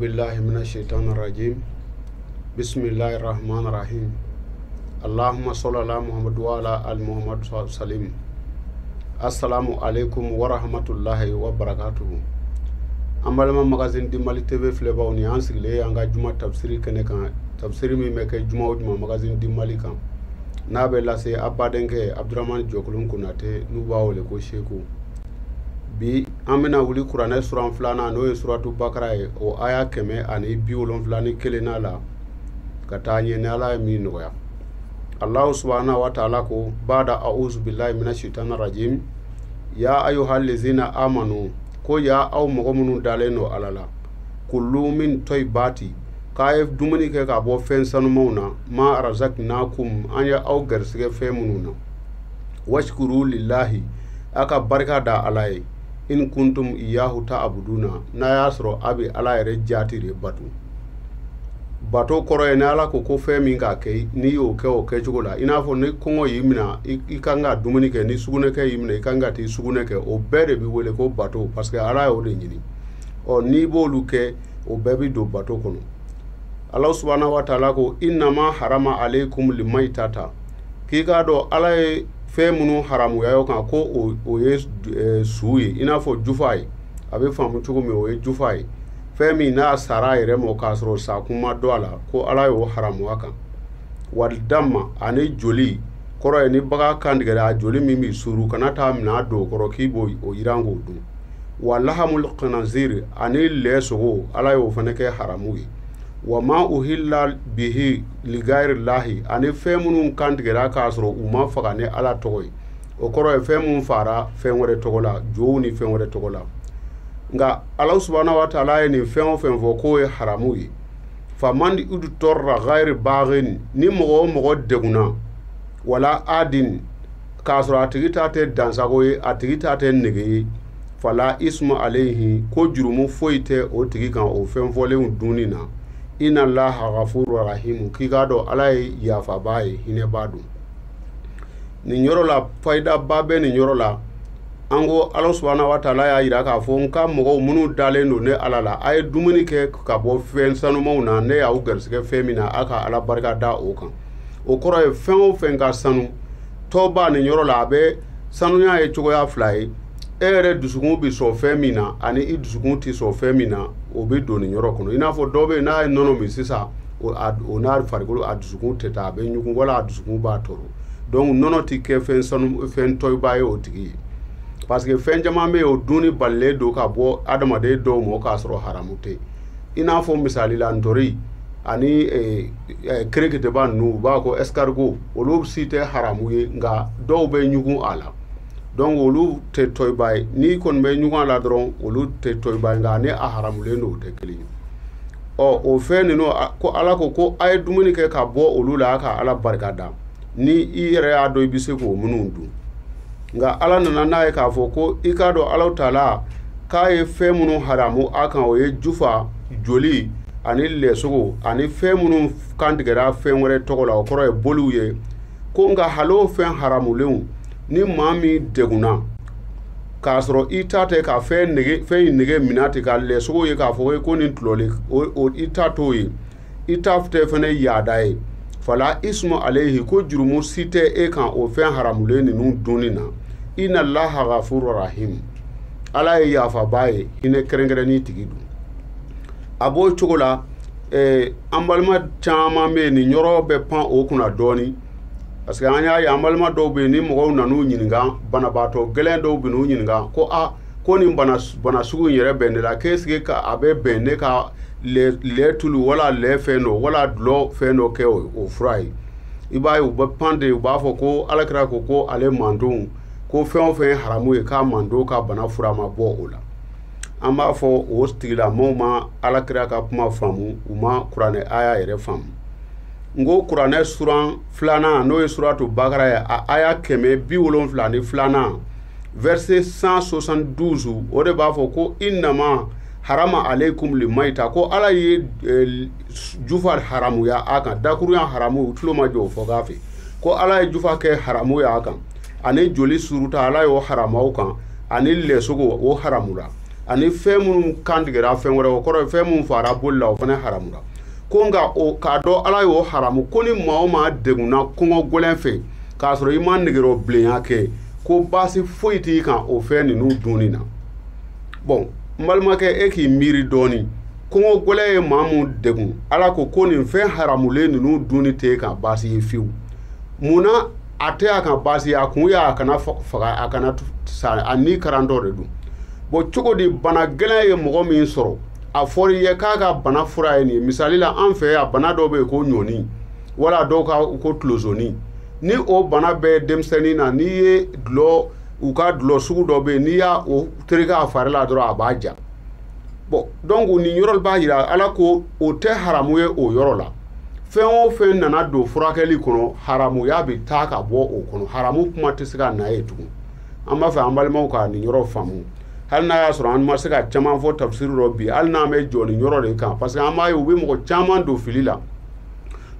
بالله من الشيطان الرجيم بسم الله الرحمن الرحيم اللهم صل على محمد وعلى آل محمد وسلم السلام عليكم ورحمة الله وبركاته أمالما magazine di Mali TV fleba oni ansigle anga juma tafsiri kene kan tafsiri mi meke juma magazine di Mali kan na be lase abadenke Abdurrahman Jokulun kunate nuba wole ko sheku bi amina wuli Qur'an suran flana no suratu Bakara o aya keme ani biolon flani kelena la katanye nala mi noya Allah subhanahu wa ta'ala ko bada a'udhu billahi minash shaitanir rajim ya ayyuhallazina amanu ko ya aw mogomunu daleno alala kullu min tayyibati kayef dumuni ke ka bo fen sanu mauna ma razaqnakum anya aw garsige fe mununa washkuru lillahi aka barka da alai in kuntum iyahu ta'buduna na yasro abi alai re jatire bato koro ene ala ko fe min ka ke ni o ke chugola ina fo ni kongo yimina ikanga dumuni ke ni sugune ke yimina ikanga ti sugune ke o bere bi wele ko bato parce que ala o de nyini o ni bolu ke o bebi do bato kono Allah subhanahu wa ta'ala ko inna ma harama alaykum limaitata kika do ala fe munu haramu yayo kan ko o ye suyi ina fo jufai abe famu chugo mi o ye jufai femi na sara ire mo kasro sa kuma doala ko ala yo haramu aka wal damma ani joli koro ni baga kandigara joli mimi suru kanata na do koro kibo o irango du wallahamul qanazir ani leso ala yo fanake haramu wa ma uhilla bihi ligairi lahi ani femunun kandigara kasro uma fagane ala togoy o koro femun fara fenwore togola jowni fenwore togola nga Allah subhanahu wa ta'ala ni fen fo ko e haramu yi faman udu torra ghairi baghin ni mogo deguna wala adin kasro atigita te dansago yi atigita te nege fala ismu alayhi ko jurumu foite o tigi kan o fen fole dunina inna allaha ghafurur rahim kigado alai ya fa baye hine badu ni nyorola faida babe ni nyorola ango Allah subhanahu wa ta'ala ya yira ka fo nka mogo munu dalendo ne alala ay dumuni ke ka bo fen sanu mauna ne ya ugarsike femina aka ala barka da o kan o koro e fen ka sanu toba ni nyoro la be sanu ya e chugo ya fly ere dusugun bi so femina ani i dusugun ti so femina o be do ni nyoro kono ina fo dobe na nono mi sisa o na farigolo adusugun teta be nyugun wala adusugun ba toro donc nono ti ke fen sanu fen toy baye o tigi parce que fen jama me o duni balle do ka bo adama de do mo ka soro haramute ina fo misali la ndori ani kreke de ban nu ba ko escargot o lo site haramuye nga do be nyugun ala donc o lu te toy bay ni kon be nyugun ala dron o lu te toy bay nga ne a haramule no te kli o fen no ko ala ko ay dumuni ke ka bo o lu la ka ala barkada ni ire ado bise ko munundu nga ala nana na ka fo ko ikado ala taala ka ye femunu haramu akan o ye jufa joli ani lesogo ani femunu kandigara fenwere togola o koro e bolu ye ko nga halo fen haramu leun ni mami deguna kasro itate ka fe nege minati ka lesogo ye ka fo ko ni tlole o itato ye itafte fene yadaye fala ismu alayhi ko jurumu site e kan o fen haramu le ni nun dunina inna allaha ghafurur rahim ala ya fa baye ine kerengere ni tigidu abo chogola ambalma chama me ni nyoro be pan o kuna doni parce que anya ya ambalma do be ni mo na nu nyinga bana bato gelen do be nu nyinga ko ni bana sugu yere be ne la kesge ka abe be ne ka le tulu wala le feno wala dlo feno ke o fry ibai u ba pande u ba fo ko alakra ko ale mandung ko fen haramu e ka mando ka bana furama bo ola amba fo o stila moma alakra ka kuma famu uma qur'ane aya ere famu ngo qur'ane suran flana no e suratu Bakara ya aya keme bi wolon flani flana verset 172 o de ba fo ko innama harama alaykum limaita ko ala ye jufa haramu ya aka dakuru ya haramu tulo ma jo fo gafe ko ala ye jufa ke haramu ya aka ane joli suruta ala yo harama kan ani lesogo o haramura ani fɛn minnu kantigɛra fɛn wɛrɛ o kɔrɔ fɛn minnu fara boli la o fana haramura ko nka o k'a dɔn ala y'o haramu ko ni maa o maa degunna kɔngɔ gɛlɛn fɛ k'a sɔrɔ i ma negero bilenya kɛ ko baasi foyi t'i kan o fɛn ninnu dunni na bon n balimakɛ e k'i miiri dɔɔni kɔngɔ gɛlɛn ye maa mun degun ala ko nin fɛn haramulen ninnu dunni tɛ kan baasi ye fiyewu munna a tɛ a kan baasi a kun y'a kana faga a kana sa a ni karantɔ de don bon cogo di bana gɛlɛn ye mɔgɔ min sɔrɔ a fɔra i ye k'a ka bana fura ye nin ye misali la an fɛ yan bana dɔw bɛ yen ko ɲɔni wala dɔw ka ko tulosoni ni o bana bɛ denmisɛnnin na n'i ye dulɔ u ka dulɔ sugu dɔ bɛ yen n'i y'a o tereke a fari la dɔrɔn a b'a ja bon donc nin yɔrɔ b'a yira ala ko o tɛ haramu ye o yɔrɔ la fɛn o fɛn nana don furakɛli kɔnɔ haramuya bɛ taa ka bɔ o kɔnɔ haramu kuma tɛ se ka na ye tugun an b'a fɛ an balimaw ka nin yɔrɔ faamu hali n'a y'a sɔrɔ an ma se ka caman fɔ tafsir rɔ bi hali n'an bɛ jɔ nin yɔrɔ de kan parce que an b'a ye u bɛ mɔgɔ caman don fili la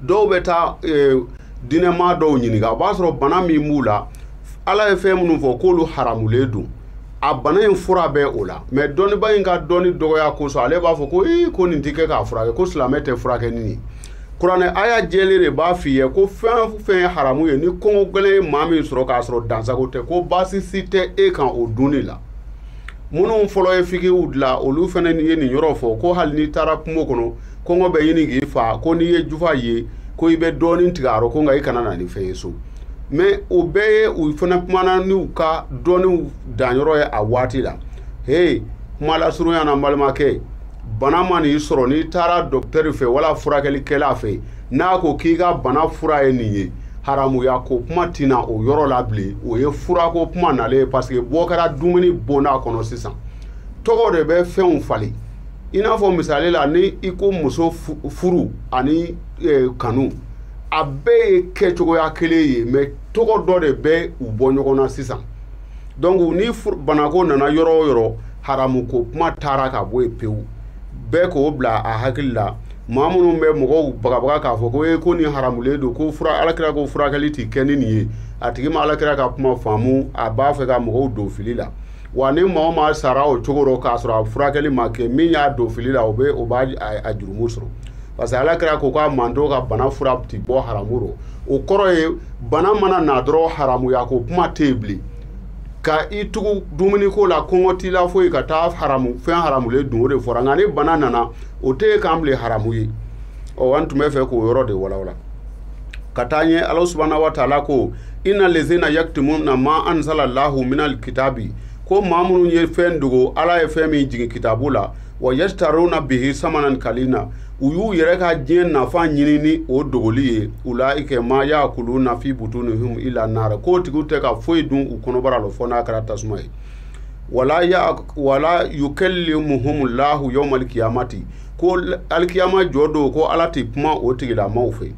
dɔw bɛ taa dinɛma dɔw ɲininka o b'a sɔrɔ bana min b'u la ala ye fɛn minnu fɔ k'olu haramulen don a bana in fura bɛ o la mɛ dɔnniba in ka dɔnni dɔgɔya kosɔn ale b'a fɔ ko ko nin tɛ kɛ k'a furakɛ ko silamɛ tɛ furakɛ nin ye kuranɛ aya jɛlen de b'a f'i ye ko fɛn o fɛn ye haramu ye ni kɔngɔ gɛlɛn ye maa min sɔrɔ k'a sɔrɔ dansago tɛ ko baasi si tɛ e kan o dunni la minnu fɔlɔ ye fikiw dilan olu fana ye nin yɔrɔ fɔ ko hali n'i taara kungo kɔnɔ kɔngɔ bɛ ɲini k'i fa ko n'i ye jufa ye ko i bɛ dɔɔnin tigɛ a rɔ ko nka i kana na ni fɛn ye so mɛ o bɛɛ ye u fana kumana n'u ka dɔɔniw danyɔrɔ ye a waati la kuma lasurunya na n balimakɛ bana ma n'i sɔrɔ n'i taara dɔkitɛri fɛ wala furakɛlikɛla fɛ n'a ko k'i ka bana fura ye nin ye haramuya ko kuma tina o yɔrɔ la bilen o ye fura ko kuma nalen ye parce que bɔ kɛra dumuni bonda kɔnɔ sisan tɔgɔ de bɛ fɛnw falen i n'a fɔ misali la ni i ko muso furu ani kanu a bɛɛ ye kɛcogoya kelen ye mɛ tɔgɔ dɔ de bɛ u bɔ ɲɔgɔn na sisan donc ni banako nana yɔrɔ o yɔrɔ haramu ko kuma taara ka bɔ yen pewu bɛɛ k'o bila a hakili la maa minnu bɛ mɔgɔw bagabaga k'a fɔ ko ko nin haramulen don ko alakira ko furakɛli tɛ kɛ ni nin ye a tigi ma alakira ka kuma faamu a b'a fɛ ka mɔgɔw don fili la wa ni maa o maa sara o cogo rɔ k'a sɔrɔ a furakɛli ma kɛ min y'a don fili la o b'a a jurumu sɔrɔ parce que alakira ko k'a manto ka bana fura ti bɔ haramu rɔ o kɔrɔ ye bana mana na dɔrɔn haramuya ko kuma tɛ yen bilen ka i tugu dumuni ko la kɔngɔ t'i la foyi ka taa fɛn haramulen dun o de fɔra nka ni bana nana o tɛ k'an bilen haramu ye an tun bɛ fɛ k'o yɔrɔ de walawala ka taa ɲɛ ala subahana wa taala ko inna lezina yaktumuna ma anzalallahu minal kitabi ko maa minnu ye fɛn dogo ala ye fɛn min jigin kitabu la wa yashtaruna bihi samanan kalina u y'u yɛrɛ ka diɲɛ nafa ɲini ni o dogoli ye ulaika ma yaakuluna fi butunihim illa nar ko tigiw tɛ ka foyi dun u kɔnɔbara la fɔ n'a kɛra tasuma ye wala yukallimuhumullahu yawmal qiyamati ko alkiyama jɔ don ko ala tɛ kuma o tigilamaw fɛ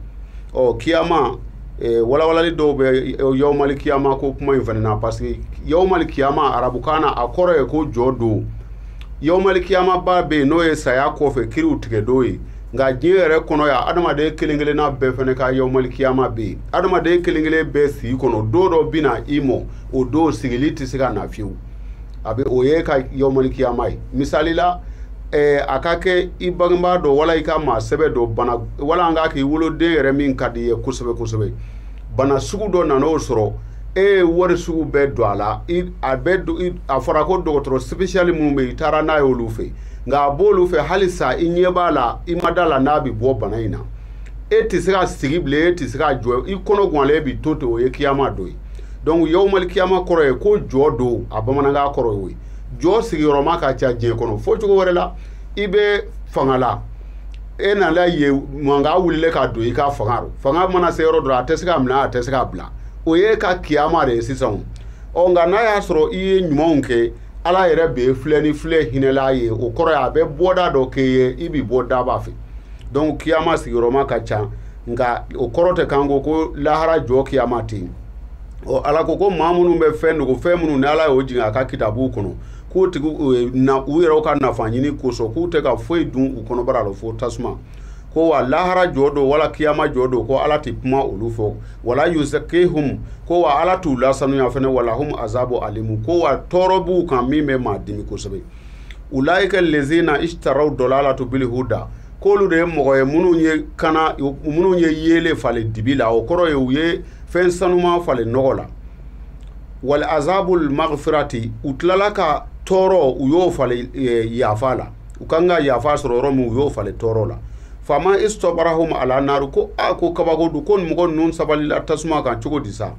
kiyama walawalali dɔw bɛ yawmal qiyama ko kuma in fana na parce que yawmal qiyama arabukan na a kɔrɔ ye ko jɔ don yawmal qiyama ba bɛ yen n'o ye saya kɔfɛ kiriw tigɛ don ye nka diɲɛ yɛrɛ kɔnɔ yan adamaden kelen kelenna bɛɛ fana ka yawmal qiyama bɛ yen adamaden kelen kelen bɛɛ sigi kɔnɔ don dɔ bɛ na i mɔ o don sigili tɛ se ka na fiyewu a bɛ o ye ka yawmal qiyama ye misali la a ka kɛ i bangebaa dɔ wala i ka maa sɛbɛ dɔ bana wala an ka k'i woloden yɛrɛ min ka di ye kosɛbɛ kosɛbɛ bana sugu dɔ nana o sɔrɔ e ye wari sugu bɛɛ don a la a fɔra ko dɔgɔtɔrɔ spécial minnu bɛ yen i taara n'a ye olu fɛ nka a b'olu fɛ halisa i ɲɛ b'a la i ma da la n'a bɛ bɔ bana in na e tɛ se ka sigi bilen e tɛ se ka jɔ i kɔnɔ guwanlen bɛ to ten o ye kiyama dɔ ye donc yawmal kiyama kɔrɔ ye ko jɔ don a bamanankan kɔrɔ ye jɔ sigiyɔrɔma ka ca diɲɛ kɔnɔ fo cogo wɛrɛ la i bɛ fanga la e nana ye mankan wulilen ka don i ka fanga rɔ fanga mana se yɔrɔ dɔ a tɛ se ka minɛ a tɛ se ka bila o ye ka kiyama de ye sisan nka n'a y'a sɔrɔ i ye ɲumanw kɛ ala yɛrɛ bɛ filɛ ni filɛ hinɛla ye o kɔrɔ ye a bɛ bɔda dɔ k'e ye i bɛ bɔ daba fɛ donc kiyama sigiyɔrɔma ka ca nka o kɔrɔ tɛ kan ko lahara jɔ kiyama ten ala ko maa minnu bɛ fɛn dogo fɛn minnu ni ala y'o jigin a ka kitabu kɔnɔ k'o tigi u yɛrɛw ka nafa ɲini kosɔn k'u tɛ ka foyi dun u kɔnɔbara la fo tasuma ko wa lahara jɔ don wala kiyama jɔ don ko ala tɛ kuma olu fɔ wala yuzakihum ko wa ala t'u lasanuya fɛnɛ wala hum azabu alimu ko wa tɔɔrɔ b'u kan min bɛ maa dimi kosɛbɛ ulaika allazina ishtaraw dalalatu bil huda kolu de mogo ye munu ye yele fale dibila o koro ye uye fen sanuma fale nogola wal azabul maghfirati utlala ka toro uyo fale yafala ukanga yafa sororo mu uyo fale toro la fama istabarahum ala naru ko ako kabago du kon mogo nun sabalila tasma kan chugo disa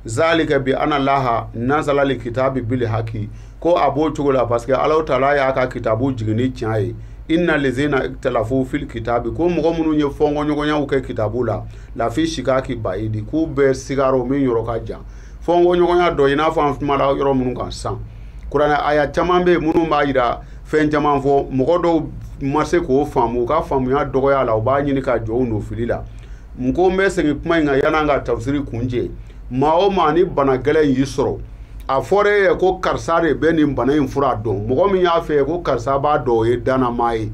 zalika bi ana laha nazala li kitabi bil haqi ko abo chugo la parce que Allah taala ya ka kitabu jigini tiaye inna lezina iktalafu fil kitabi ko mogo munu nye fongo nyogo nya uke kitabu la fi shikaki baidi ku be sigaro min yoro ka jan fongo nyogo nya do ina fa mala yoro munu kan san kurana aya chamambe munu ma ira fen jaman fo mogo do marse ko famu ka famu ya dogo ya la o ba nyini ka jo no filila mko mese kuma nga yana nga tafsiri kunje mao mani bana gele yisro a fore ko karsare beni bana infura don mogo min ya fe ko karsa ba do e dana mai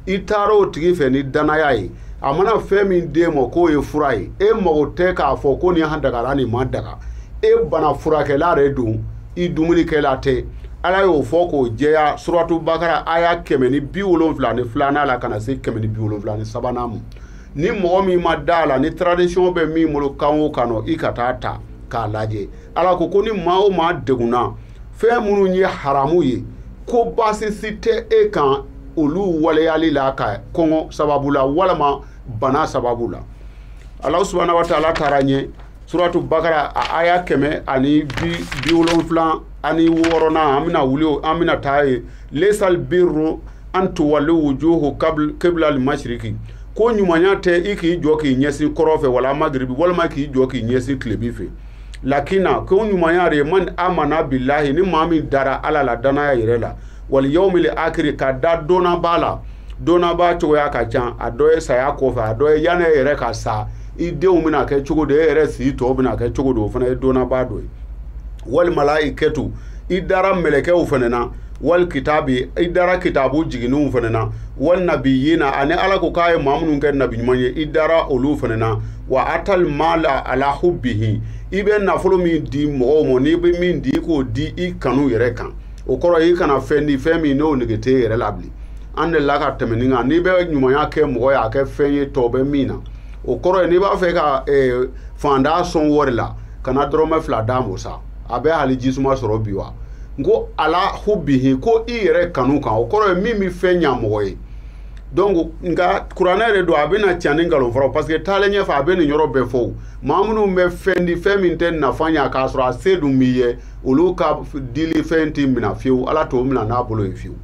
itaro tigi fe ni dana yayi amana fe min demo ko e furai e mogo te ka fo ko ni handa garani madaka e bana fura ke la redu I dumuni ke la te ala yo fo ko jeya suratu bakara aya kemeni biwolon flani flana la kana se kemeni biwolon flani sabanam ni mogo mi madala ni tradition be mi molo kanwo kano ikatata ka laje ala ko ni mao ma deguna fe munu nyi haramu ye ko basi site e kan olu wale yali la ka kongo sababula wala ma bana sababula Allah subhanahu wa ta'ala taranye suratu bakara aya keme ani biwolon flan ani worona amina wulio amina taye lesal birru an tuwallu wujuhu qibla al-mashriqi ko nyumanya te iki joki nyesi korofe wala magribi wala maki joki nyesi klebife lakina ko nyumanya re man amana billahi ni mami dara ala la dana ya yirela wal yawmil akhir ka da dona ba to ya ka jan adoye saya kofa adoye yana yere ka sa ide umina ke chugo de yere si to bina ke chugo do fana dona ba do wal malaikatu idara meleke ufenena wal kitabi idara kitabu jiginu ufenena wal nabiyina ani ala ko kay mamunun ken nabi manye idara olu ufenena wa atal mala ala hubbihi ibe na folo mi di mo ni be min di ko di I kanu yere kan o koro yi kana fendi femi no negete yere labli ande la ka temeninga ni be nyumanya ke mo ya ke fenye tobe mina o koro ni ba fe ka fanda son worla kana droma fla damosa abe hali jisuma soro biwa ngo ala hubbihi ko ire kanu kan o koro mi fenya moye donc nga kuranere do abena tiane ngalo foro parce que talenye fa abeni nyoro be fo mamunu me fendi feminten na fanya ka soro asedu miye uluka dili fenti mina fiu ala to mina na bolo fiu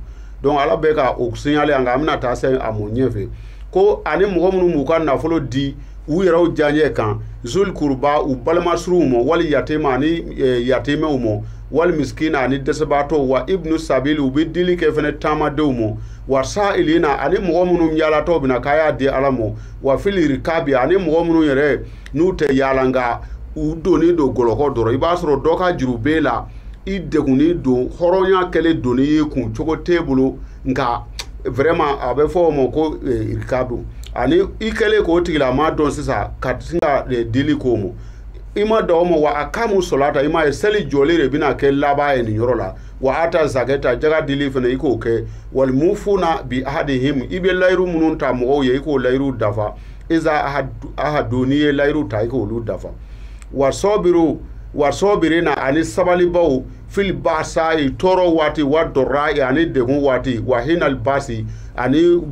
donc ala be ka o signale anga amina ta se amonyefe ko ani mogomunu mukan na folo di u yeraw janye kan zul kurba u balmasrumo wal yatima ni yatime umo wal miskina ni desabato wa ibnu sabil u bidili ke fene tama deumo wa sa'ilina ani mogomunu yala to bina kaya de alamo wa fil rikabi ani mogomunu yere nute yalanga u doni do goloko doro ibasro doka jurubela I deguni do horonya kele doni yekun chogo tebulu nga vraiment abe fo mo ko rikabu ani ikele ko tigila ma don sisa katinga dili ko mo ima do mo wa akamu solata ima seli jolire bina ke laba en yorola wa ata zageta jaga dili fene iko ke wal mufuna bi ahadihim ibe layru munun ta mo ye iko layru dafa iza ahaduni layru ta iko lu dafa wa sobirina ani sabali baw fil basai toro wati wadorai ani degun wati wa hinal basi ani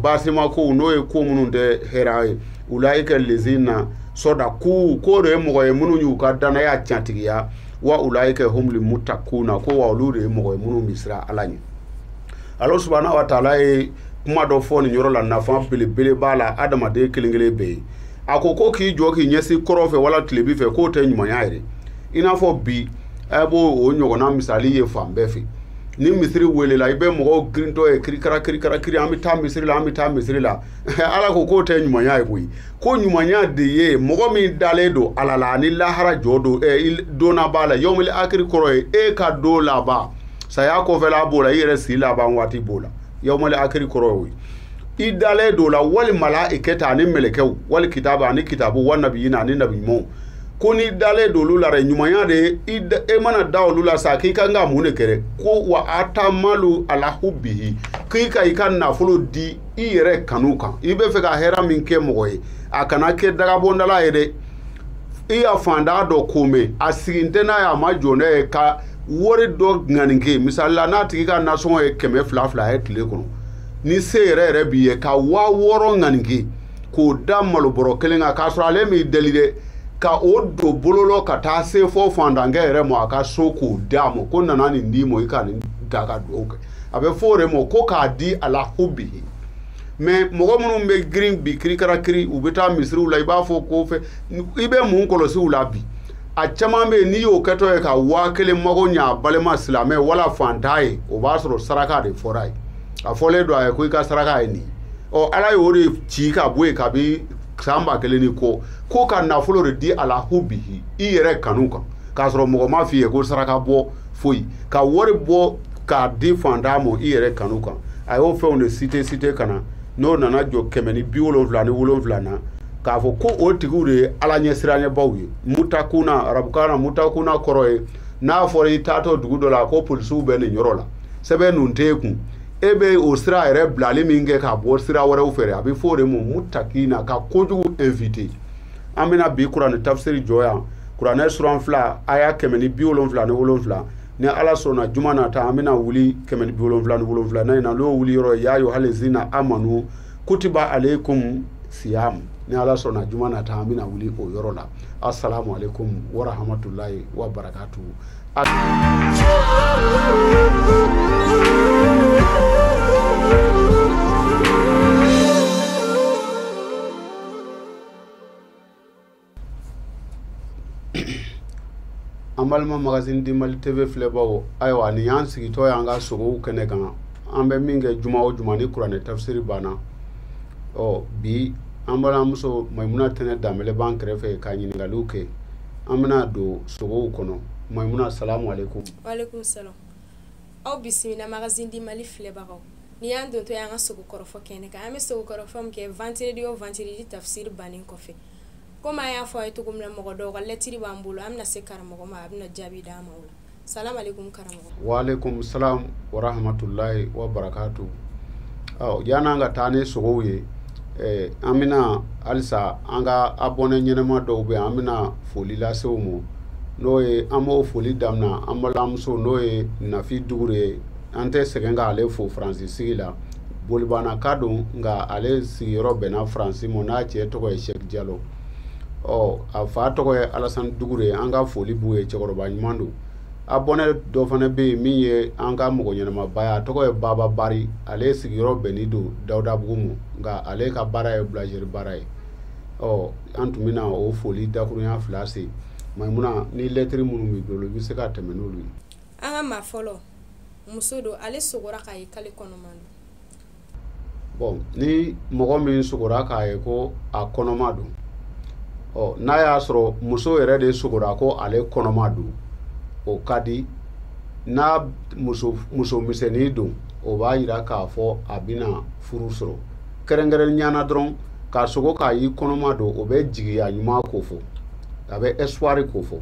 basima ko no e ko munun de herae ulaika lezina soda ku ko re mo e munun yu ka dana ya chantiya wa ulaika humul mutakuna ko wa ulure mo e munun misra alani Allah subhanahu wa ta'ala e kuma do foni nyoro la nafa bele bala adama de kilingele be akoko ki joki nyesi korofe wala tlebi fe ko te nyuma yaire ina fo bi ebo o nyogo na misali ye fambefi ni misiri wele la ibe mo grinto e kiri amita misiri la ala ko te nyuma yaire ko nyuma nya de ye mo mi daledo alala ni lahara jodo dona bala yomil akiri koro e ka do la ba saya ko fela bola yere sila ba wati bola yomil akiri koro idale do la wal malaikata ni melekew wal kitaba ni kitabu wan nabiyina ni nabimo ko ni dale dolu la ɲumanya de e mana da olu la sa k'i ka nga mun de kɛrɛ ko wa atamalu ala hubbihi k'i ka i ka nafolo di i yɛrɛ kanu kan i bɛ fɛ ka hɛrɛ min kɛ mɔgɔ ye a kana kɛ dagabɔndala ye dɛ i y'a fanda dɔ kome a sigin tɛ n'a ye a ma jɔ ne ye ka wari dɔ ŋaninke misali la n'a tigi ka nasɔngɔ ye 200 ye tile kɔnɔ ni se yɛrɛ b'i ye ka 600 ŋaninke k'o da malobɔrɔ kelen kan k'a sɔrɔ ale m'i deli dɛ ka o do bololɔ ka taa se fɔ fandankɛ yɛrɛ ma a ka so k'o d'a ma ko nana nin di ma i ka nin da ka dugawu kɛ a bɛ fɔ o de ma ko k'a di ala hubbihi mais mɔgɔ minnu bɛ girin bi kirikara kiri u bɛ taa misiriw la i b'a fɔ ko fɛ i bɛ mun kɔlɔsi u la bi a caman bɛ yen n'i y'o kɛtɔ ye ka 1000 mago ɲɛ a balima silamɛ wala fantan ye o b'a sɔrɔ saraka de fɔra ye a fɔlen don a ye ko i ka saraka ye nin ɔ ala y'o de ci ka bɔ yen kabi san 1000 ni ko ka nafolo de di ala hubbihi i yɛrɛ kanu kan k'a sɔrɔ mɔgɔ ma f'i ye ko saraka bɔ foyi ka wari bɔ k'a di fantan ma i yɛrɛ kanu kan a y'o fɛnw de cité ka na n'o nana jɔ 177 na k'a fɔ ko o tigiw de ye ala ɲɛsiranɲɛbaw ye mutakuna arabukan na mutakuna kɔrɔ ye n'a fɔra i taatɔ dugu dɔ la ko polisiw bɛ nin yɔrɔ la sɛbɛn nun t'e kun e bɛ o sira yɛrɛ bilali min kɛ k'a bɔ sira wɛrɛw fɛ a bɛ fɔ o de ma mutakina ka kojugu invité an bɛna bi kuranɛ tafsiri jɔ yan kuranɛ suran 2 aya 177 ni ala sɔnna juma nata an bɛna wuli 177 na n'o wuli yɔrɔ ya ayyuhallazina amanu kutiba alaykum siyam ni ala sɔnna juma nata an bɛna wuli o yɔrɔ la assalamu alaikum wa rahmatullahi wa barakatuh an balima magazine di Mali TV filɛbaw ayiwa ni y'an sigitɔ y'an ka sogow kɛnɛ kan an bɛ min kɛ juma o juma ni kuranɛ tafsiri banna bi an balimamuso Maimuna Tɛnɛ Danbɛlɛ b'an kɛrɛfɛ ka ɲininkaliw kɛ an bɛna don sogow kɔnɔ Maimuna salamu alaikum wa alaikum salam aw bisimila magazine di Mali filɛbagaw ni y'an dontɔ y'an ka sogo kɔrɔfɔ kɛnɛ kan an bɛ sogo kɔrɔfɔ min kɛ vendredi o vendredi tafsir bannen kɔfɛ comme a y'a fɔ a ye cogo min na mɔgɔ dɔw ka lɛtiri b'an bolo an bɛna se karamɔgɔ ma a bɛna jaabi d'a ma o la salamu alaikum karamɔgɔ wa alaikum salam wa rahmatullahi wa barakatuh yan'an ka taa ni sogow ye an bɛna halisa an ka abonné ɲɛnama dɔw bɛ an bɛna foli lase u ma n'o ye an b'o foli daminɛ an balimamuso n'o ye Nafi Dugure ye an tɛ sɛgɛn k'ale fo Faransi sigi la bolibana ka don nka ale sigiyɔrɔ bɛnna Faransi ma n'a cɛ tɔgɔ ye Cheikh Diallo a fa tɔgɔ ye Alassane Dugure an ka foli b'u ye cɛkɔrɔba ɲuman don abonné dɔ fana bɛ yen min ye an ka mɔgɔ ɲɛnamaba ye a tɔgɔ ye Baba Bari ale sigiyɔrɔ bɛnnen don Dawudabugu ma nka ale ka baara ye boulangerie baara ye an tun bɛna o foli dakurunya 2 se Maimuna ni lɛtiri minnu b'i bolo i bɛ se ka tɛmɛ n'olu ye an ka maa fɔlɔ muso don ale sogora k'a ye k'ale kɔnɔma don ni mɔgɔ min sogora k'a ye ko a kɔnɔma don n'a y'a sɔrɔ muso yɛrɛ de sogora ko ale kɔnɔma don o ka di n'a muso misɛnnin don o b'a jira k'a fɔ a bɛna furu sɔrɔ kɛrɛnkɛrɛnnenya na dɔrɔn k'a sogo k'a y'i kɔnɔma don o bɛ jigiya ɲuman ko fɔ a bɛ espoir ko fɔ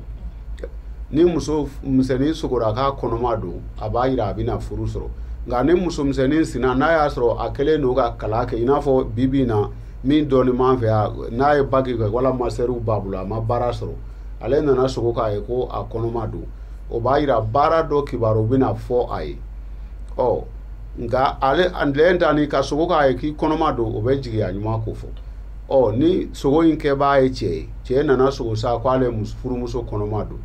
ni muso misɛnnin sogora k'a kɔnɔma don a b'a jira a bɛna furu sɔrɔ nka ni muso misɛnnin sina n'a y'a sɔrɔ a kɛlen don ka kalan kɛ i n'a fɔ bibi in na min dɔɔni m'an fɛ yan n'a ye baki kɛ wala masɛriw b'a bolo a ma baara sɔrɔ ale nana sogo k'a ye ko a kɔnɔma don o b'a jira baara dɔ kibaru bɛna fɔ a ye nka ale lɛn ta ni ka sogo k'a ye k'i kɔnɔma don o bɛ jigiya ɲuman ko fɔ ni sogo in kɛbaa ye cɛ nana sogo sa ko ale furumuso kɔnɔma don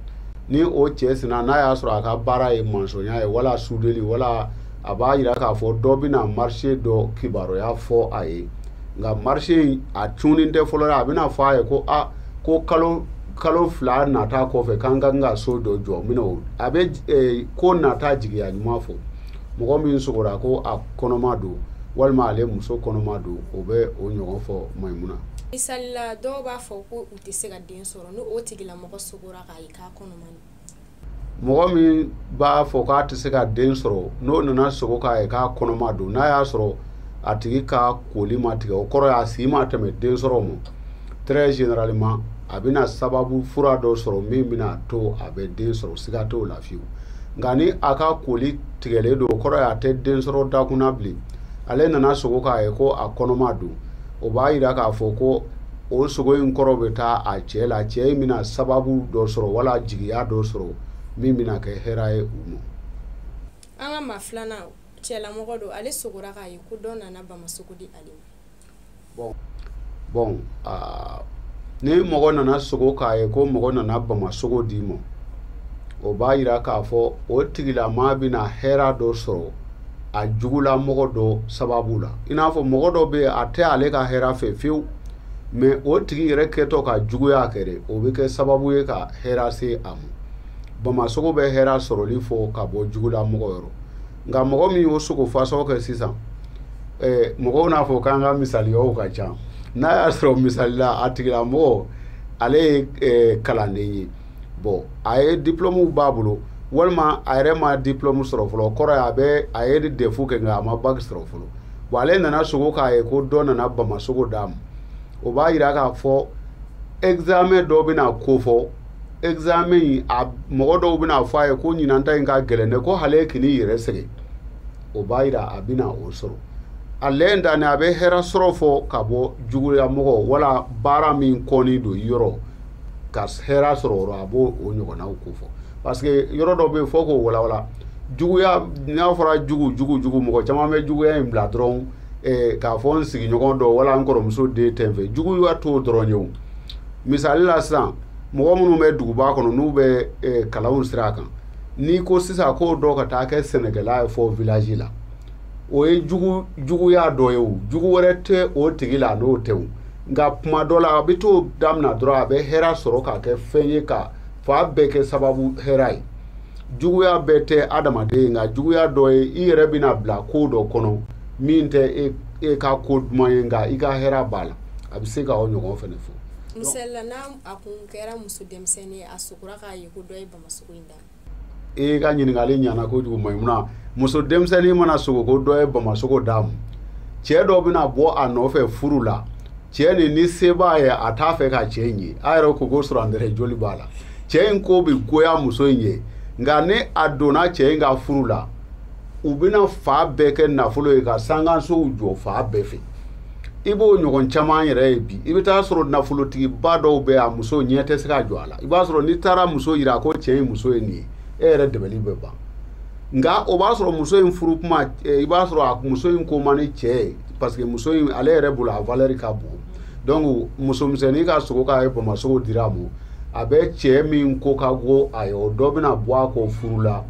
ni o cɛ sina n'a y'a sɔrɔ a ka baara ye mansɔnya ye wala sudeli wala a b'a jira k'a fɔ dɔ bɛna marché dɔ kibaruya fɔ a ye nka marché a tunin tɛ fɔlɔ a bɛna fɔ a ye ko ko kalo 2 nata kɔfɛ k'an ka ka so dɔ jɔ minɛ a bɛ ko nata jigiya ɲuman fɔ mɔgɔ min sogora ko a kɔnɔma don walima ale muso kɔnɔma don o bɛ o ɲɔgɔn fɔ Maimuna misalila dɔw b'a fɔ ko u tɛ se ka den sɔrɔ ni o tigilamɔgɔ sogora k'a ye k'a kɔnɔma don mɔgɔ min b'a fɔ k'a tɛ se ka den sɔrɔ n'o nana sogo k'a ye k'a kɔnɔma don n'a y'a sɔrɔ a tigi ka koli ma tigɛ o kɔrɔ y'a si ma tɛmɛ den sɔrɔ ma très généralement a bɛna sababu fura dɔ sɔrɔ min bɛna to a bɛ den sɔrɔ siga t'o la fiyewu nka ni a ka koli tigɛlen don o kɔrɔ ye a tɛ den sɔrɔ dakunna bilen ale nana sogo k'a ye ko a kɔnɔma don o b'a yira k'a fɔ ko o sogo in kɔrɔ bɛ taa a cɛ la cɛ in bɛna sababu dɔ sɔrɔ wala jigiya dɔ sɔrɔ min bɛna kɛ hɛrɛ ye u ma. an ka maa filanan cɛlamɔgɔ don ale sogora k'a ye ko dɔ nana bamasogo di ale ma. bon ni mɔgɔ nana sogo k'a ye ko mɔgɔ nana bamasogo d'i ma o b'a yira k'a fɔ o tigilamaa bɛna hɛrɛ dɔ sɔrɔ a jugulamɔgɔ dɔ sababu la i n'a fɔ mɔgɔ dɔ bɛ yen a tɛ ale ka hɛrɛ fɛ fiyewu mɛ o tigi yɛrɛ kɛtɔ ka juguya kɛ dɛ o bɛ kɛ sababu ye ka hɛrɛ se a ma bamasogo bɛ hɛrɛ sɔrɔli fɔ ka bɔ jugulamɔgɔ yɔrɔ nka mɔgɔ min y'o sogo fasɔ kɛ sisan mɔgɔw n'a fɔ k'an ka misaliyaw ka ca n'a y'a sɔrɔ misalila a tigilamɔgɔ ale ye kalanden ye bon a ye diplôme b'a bolo walima a yɛrɛ ma diplôme sɔrɔ fɔlɔ kɔrɔ a ye defu kɛ nka a ma bac sɔrɔ fɔlɔ bon ale nana sogo k'a ye ko dɔ nana bamasogo d'a ma o b'a yira k'a fɔ examen dɔ bɛna ko fɔ examen in a mɔgɔ dɔw bɛna fɔ a ye ko ɲinanta in ka gɛlɛn dɛ ko hale kini yɛrɛ sɛgɛn o b'a yira a bɛna o sɔrɔ a lɛn dani a bɛ hɛrɛ sɔrɔ fɔ ka bɔ jugulamɔgɔ wala baara min kɔni don yɔrɔ ka hɛrɛ sɔrɔ yɔrɔ a b'o o ɲɔgɔnnaw ko fɔ parce que yɔrɔ dɔ bɛ yen fɔ k'o walawala juguya n'a fɔra jugu mɔgɔ caman bɛ juguya in bila dɔrɔn k'a fɔ n sigiɲɔgɔn dɔ wala n kɔrɔmuso den tɛ n fɛ juguya t'o dɔrɔn ye o misali la sisan mɔgɔ minnu bɛ duguba kɔnɔ n'u bɛ kalanw sira kan n'i ko sisan k'o dɔ ka taa kɛ sɛnɛkɛla ye fɔ village la o ye juguya dɔ ye o jugu wɛrɛ tɛ o tigi la n'o tɛ o nka kuma dɔ la a bɛ t'o daminɛ dɔrɔn a bɛ hɛrɛ sɔrɔ k'a kɛ fɛn ye ka fa bɛɛ kɛ sababu hɛrɛ ye juguya bɛɛ tɛ adamaden nka juguya dɔ ye i yɛrɛ bɛna bila ko dɔ kɔnɔ min tɛ e ka ko duman ye nka i ka hɛrɛ b'a la a bɛ se ka o ɲɔgɔn fana fɔ. misalila n'a a kun kɛra muso denmisɛnnin ye a sogora k'a ye ko dɔ ye bamasogo in d'a ma. e ka ɲininkali ɲana kojugu Mayimuna muso denmisɛnnin mana sogo ko dɔ ye bamasogo d'a ma cɛ dɔ bɛna bɔ a nɔfɛ furu la cɛ ni se b'a ye a t'a fɛ ka cɛ in ye a yɛrɛ ko sɔrɔ Andrɛ joli b'a la cɛ in ko bɛ goya muso in ye nka ni a donna cɛ in ka furu la u bɛna fa bɛɛ kɛ nafolo ye ka sankansow jɔ fa bɛɛ fɛ i b'o ɲɔgɔn caman yɛrɛ ye bi i bɛ taa sɔrɔ nafolotigiba dɔw bɛ a muso ɲɛ tɛ se ka jɔ a la i b'a sɔrɔ n'i taara muso yira ko cɛ in muso ye nin ye e yɛrɛ dɛmɛli bɛ ban nka o b'a sɔrɔ muso in furu kuma i b'a sɔrɔ a muso in ko man ni cɛ ye parce que muso in ale yɛrɛ bolo a valeur ka bon donc musomisɛnnin ka sogo k'a ye bamasogo dira a ma a bɛ cɛ min ko ka go a ye o dɔ bɛna bɔ a kɔ furu la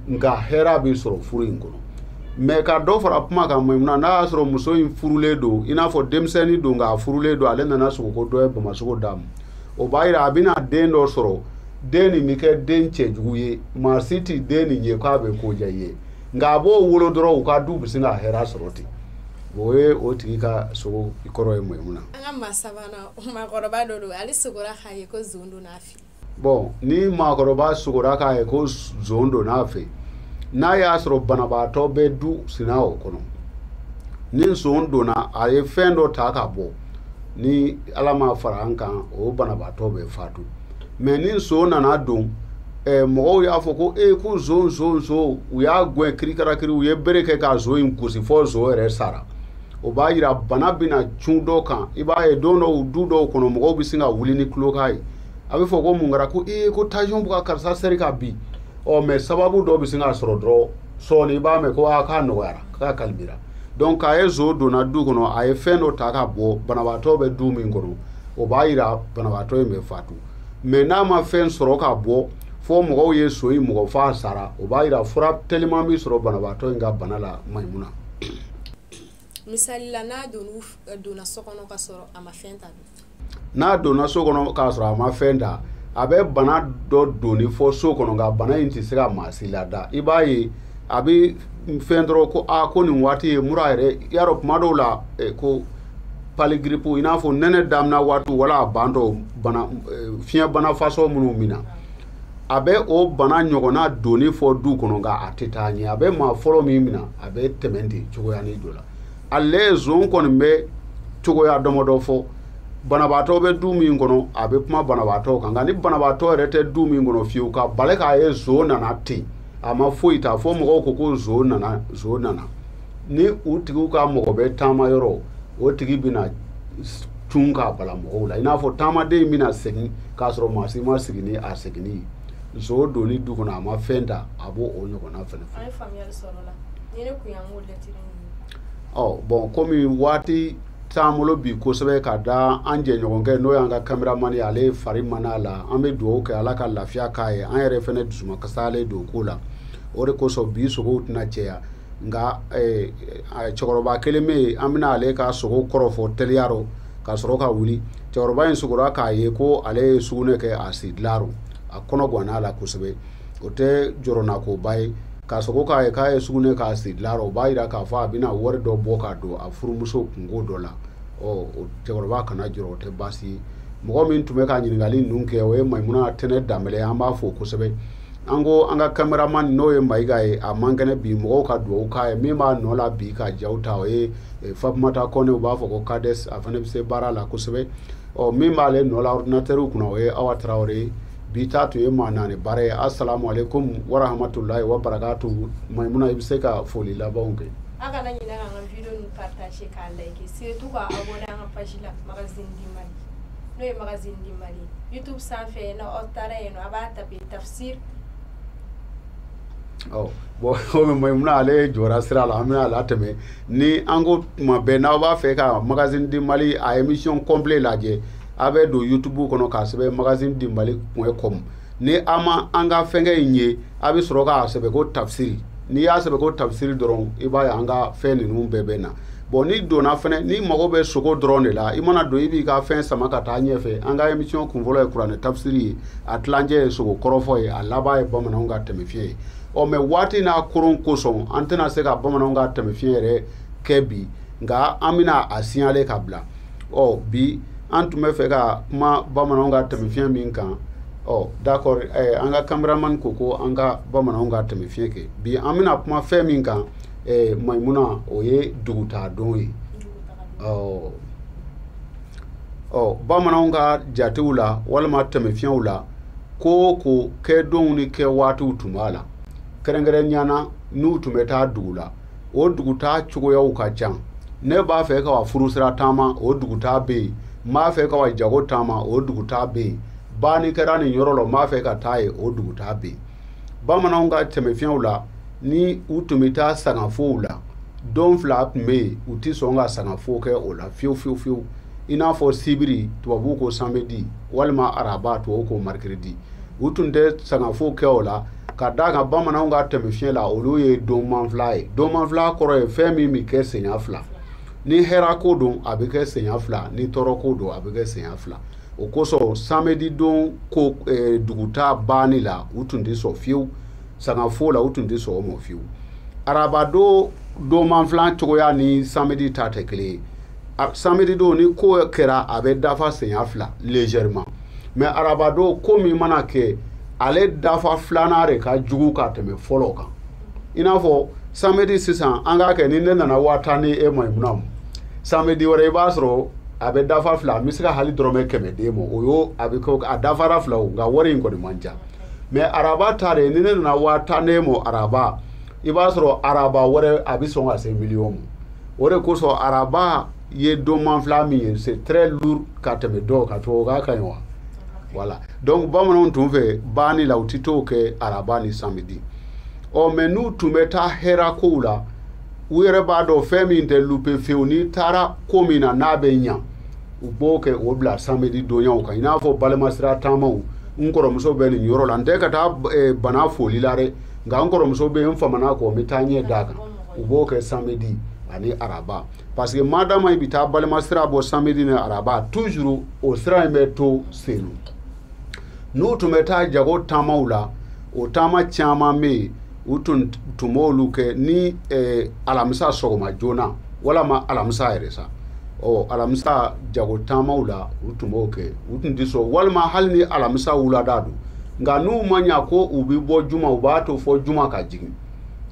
nka hɛrɛ bɛ sɔrɔ furu in kɔnɔ mɛ ka dɔ fara kuma kan Mayimuna n'a y'a sɔrɔ muso in furulen don i n'a fɔ denmisɛnnin don nka a furulen don ale nana sogo ko dɔ ye bamasogo d'a ma o b'a yira a bɛna den dɔ sɔrɔ den nin bɛ kɛ den cɛjugu ye maa si tɛ den nin ye k'a bɛ ko diya i ye nka a b'o wolo dɔrɔn u ka du bɛ se ka hɛrɛ sɔrɔ ten o ye o tigi ka sogo kɔrɔ ye Mayimuna. an ka maa sabanan maakɔrɔba dɔ don ale sogora k'a ye ko zon don n'a fɛ. bon ni maakɔrɔba sogora k'a ye ko zon don n'a fɛ n'a y'a sɔrɔ banabaatɔ bɛ du sina o kɔnɔ ni zon donna a ye fɛn dɔ ta ka bɔ ni ala ma fara an kan o banabaatɔ bɛ faatu mɛ ni zon nana don mɔgɔw y'a fɔ ko ko zon u y'a gɛn kirikarakiri u ye bere kɛ ka zon in gosi fɔ zon yɛrɛ sara o b'a yira bana bɛna cun dɔ kan i b'a ye don dɔw du dɔw kɔnɔ mɔgɔw bɛ sin ka wuli ni tulokan ye a bɛ fɔ ko mun kɛra ko ko tension bɛ ka karisa seri ka bin mɛ sababu dɔ bɛ sin ka sɔrɔ dɔrɔn sɔɔni i b'a mɛn ko k'a nɔgɔyara k'a kalibira donc k'a ye zon donna du kɔnɔ a ye fɛn dɔ ta ka bɔ banabaatɔ bɛ du min kɔnɔ o b'a yira banabaatɔ in bɛ faatu mɛ n'a ma fɛn sɔrɔ ka bɔ fo mɔgɔw ye so in mɔgɔ fa sara o b'a yira fura teliman bi sɔrɔ banabaatɔ in ka bana la Mayimuna. misali la n'a donna so kɔnɔ ka sɔrɔ a ma fɛn ta n'a donna so kɔnɔ k'a sɔrɔ a ma fɛn ta a bɛ bana dɔ doni fɔ so kɔnɔ nka bana in tɛ se ka maa si lada i b'a ye a bɛ fɛn dɔrɔn ko ko nin waati ye mura yɛrɛ i y'a dɔn kuma dɔw la ko pali giripu i n'a fɔ nɛnɛ daminɛ waati wala a bantɔ bana fiɲɛ bana fasɔ minnu min na a bɛ o bana ɲɔgɔnna doni fɔ du kɔnɔ nka a tɛ taa ɲɛ a bɛ maa fɔlɔ min minɛ a bɛ tɛmɛ ten cogoya ni dɔ la ale zon kɔni bɛ cogoya damadɔ fɔ banabaatɔ bɛ du min kɔnɔ a bɛ kuma banabaatɔ kan nka ni banabaatɔ yɛrɛ tɛ du min kɔnɔ fiyewu ka bali k'a ye zo nana ten a ma foyi ta fo mɔgɔw ko zo nana ni u tigiw ka mɔgɔ bɛ taama yɔrɔ o tigi bɛna cun k'a bala mɔgɔw la i n'a fɔ taamaden bɛna segin k'a sɔrɔ maa si ma sigi ni a seginni ye zo donni du kɔnɔ a ma fɛn ta a b'o o ɲɔgɔnna fɛnɛ fɔ. an ye faamuyali sɔrɔ o la ni ne kun y'an k'o lɛtiri bon komi waati t'an bolo bi kosɛbɛ ka da an jɛɲɔgɔnkɛ n'o y'an ka kameramani ale fari mana la an bɛ dugawu kɛ ala ka lafiya k'a ye an yɛrɛ fɛnɛ dusumakasalen don ko la o de kosɔn bi sogow tɛna cɛya nka cɛkɔrɔba kelen bɛ yen an bɛna ale ka sogo kɔrɔfɔ teliya rɔ ka sɔrɔ ka wuli cɛkɔrɔba in sogora k'a ye ko ale ye sugunɛ kɛ a sidila rɔ a kɔnɔ ganna la kosɛbɛ o tɛ jɔrɔnakoba ye k'a sɔrɔ k'a ye k'a ye sugunɛ k'a sidila rɔ o b'a jira k'a fɔ a bɛna wari dɔ bɔ k'a don a furumuso kungo dɔ la o cɛkɔrɔba kana jɔrɔ o tɛ baasi ye mɔgɔ min tun bɛ ka ɲininkali ninnu kɛ o ye Mayimuna Tɛnɛ Danbɛlɛ an b'a fɔ kosɛbɛ an ko an ka kameraman n'o ye Mayiga ye a man kɛnɛ bi mɔgɔw ka dugawu k'a ye min b'a nɔ la bi ka jaw ta o ye Fatumata Kɔnɛ u b'a fɔ ko Kades a fana bɛ se baara la kosɛbɛ min b'ale nɔ la ordinateur kunna o ye Awa Tarawele bi ta tun ye maa naani baara ye assalamu alaikum wa rahmatulahi wa barakatuhu Mayimuna i bɛ se ka foli labanw kɛ. a kana ɲinɛ k'an ka video ninnu partage k'a like surtout ka abonné an ka page la magazine di Mali n'o ye magazine di Mali YouTube sanfɛ na aw taara yen nɔ a b'a taper Tafsir. bon komi Mayimuna ale jɔra sira la an bɛna latɛmɛ ni an ko tuma bɛɛ n'aw b'a fɛ ka magazine di Mali a émission complet lajɛ a bɛ don YouTube kɔnɔ k'a sɛbɛn magazine di Mali.com ni a ma an ka fɛnkɛ in ye a bɛ sɔrɔ k'a sɛbɛn ko Tafsir n'i y'a sɛbɛn ko Tafsir dɔrɔn i b'a ye an ka fɛn ninnu bɛɛ bɛ na bon ni donna fɛnɛ ni mago bɛ sogo dɔrɔn de la i mana don i b'i ka fɛn sama ka taa ɲɛfɛ an ka émission kunfɔlɔ ye kuranɛ Tafsir ye a tilancɛ ye sogo kɔrɔfɔ ye a laban ye bamananw ka tɛmɛfiɲɛ ye mais waati n'a koron kosɔn an tɛna se ka bamananw ka tɛmɛfiɲɛ yɛrɛ kɛ bi nka an bɛna a signalé ka bila bi an tun bɛ fɛ ka kuma bamananw ka tɛmɛfiɲɛ min kan d'accord an ka cameraman ko an ka bamananw ka tɛmɛfiɲɛ kɛ bi an bɛna kuma fɛn min kan Mayimuna o ye dugutaadon ye bamananw ka jatew la walima tɛmɛfiɲɛw la ko kɛdonw ni kɛ waatiw tun b'a la kɛrɛnkɛrɛnniyana n'u tun bɛ taa dugu la o dugutaa cogoyaw ka can ne b'a fɛ ka wa furusira taama o dugutaa bɛ yen n b'a fɛ ka wa jago taama o dugutaa bɛ yen baani kɛra nin yɔrɔ la n b'a fɛ ka taa ye o dugutaa bɛ yen bamananw ka tɛmɛfiɲɛw la ni u tun bɛ taa sangafow la don fila tun bɛ yen u tɛ sɔn ka sangafo kɛ o la fiyewu i n'a fɔ sibiri tubabuw ko samedi walima araba tubabuw ko marikiridi u tun tɛ sangafo kɛ o la ka d'a kan bamananw ka tɛmɛfiɲɛ la olu ye don manfila ye don manfila kɔrɔ ye fɛn min bɛ kɛ seɲa fila ni hɛrɛ ko don a bɛ kɛ seɲa fila ni tɔɔrɔ ko don a bɛ kɛ seɲa fila o kosɔn samedi don ko dugutaa banni la u tun tɛ sɔn fiyewu sangafo la u tun tɛ sɔn o ma fiyewu araba don manfila cogoya ni samedi ta tɛ kelen ye samedi don ni ko kɛra a bɛ dafa seɲa fila légèrement mais araba don ko min mana kɛ ale dafa filanan de ka jugu ka tɛmɛ fɔlɔ kan i n'a fɔ samedi sisan an k'a kɛ ni ne nana 10,000 ni e Mayimuna samedi wɛrɛ i b'a sɔrɔ a bɛ dafa fila n bɛ se ka hali dɔrɔmɛ 100 d'e ma o y'o a bɛ kɛ a dafara fila o nka wari in kɔni man ca mais araba ta de ni ne nana 10,000 d'e ma araba i b'a sɔrɔ araba wɛrɛ a bɛ sɔn ka se miliyɔn ma o de kosɔn araba ye don manfila min ye c'est très lourd ka tɛmɛ dɔw kan tubabukan ka ɲi wa voilà donc bamananw tun fɛ banni la u tɛ t'o kɛ araba ni samedi mais n'u tun bɛ taa hɛrɛ kow la u yɛrɛ b'a dɔn fɛn min tɛ lupe fiyewu n'i taara ko min na n'a bɛ ɲa u b'o kɛ o bila samedi donyaw kan i n'a fɔ balimasira taamaw n kɔrɔmuso bɛ nin yɔrɔ la n tɛ ka taa bana foli la dɛ nka n kɔrɔmuso bɛ yen n famana kɔ n bɛ taa ɲɛ d'a kan u b'o kɛ samedi ani araba parce que madama i bɛ taa balimasira bɔ samedi ni araba toujours o sira in bɛ to selu n'u tun bɛ taa jago taamaw la o taama caman bɛ yen u tun b'olu kɛ ni alamisa sɔgɔma joona walama alamisa yɛrɛ sa alamisa jago taamaw la u tun b'o kɛ u tun tɛ sɔn walima hali ni alamisa wulada don nka n'u ma ɲa ko u bɛ bɔ juma u b'a to fɔ juma ka jigin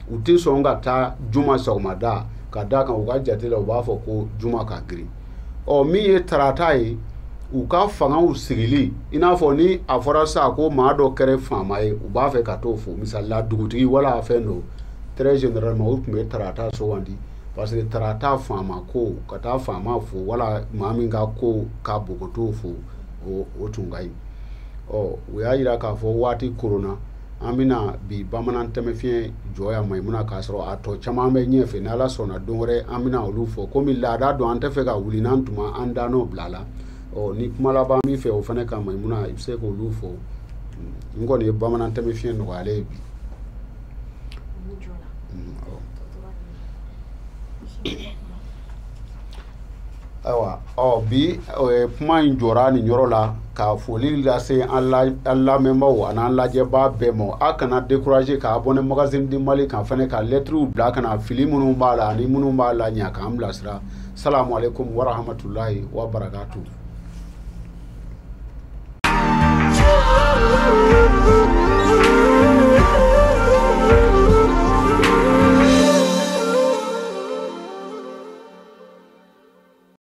u tɛ sɔn ka taa juma sɔgɔmada ka d'a kan u ka jate la u b'a fɔ ko juma ka girin min ye tarata ye u ka fangaw sigili i n'a fɔ ni a fɔra sa ko maa dɔ kɛra faama ye u b'a fɛ ka t'o fo misalila dugutigi wala fɛn dɔ très généralement u tun bɛ tarata sugandi parce que tarata faama ko ka taa faama fo wala maa min ka ko ka bon ka t'o fo o tun ka ɲi u y'a yira k'a fɔ waati korona an bɛna bi bamanan tɛmɛfiɲɛ jɔya Maimuna k'a sɔrɔ a tɔ caman bɛ ɲɛfɛ ni Ala sɔnna don wɛrɛ an bɛna olu fɔ komi laada don an tɛ fɛ ka wuli n'an tuma an da n'o bila la ni kuma laban min fɛ o fana ka Maimuna i bɛ se k'olu fɔ n kɔni ye bamanan tɛmɛfiɲɛ nɔgɔyalen ye bi. Ayiwa bi kuma in jɔra nin yɔrɔ la ka foli lase an lamɛnbaaw ani an lajɛbaa bɛɛ ma a kana décourager ka abonné magazine di Mali kan fɛnɛ ka lettres bila kana fili minnu b'a la ani minnu b'a la ɲa k'an bilasira. Salamu alaikum wa rahmatulahi wa barakatuh.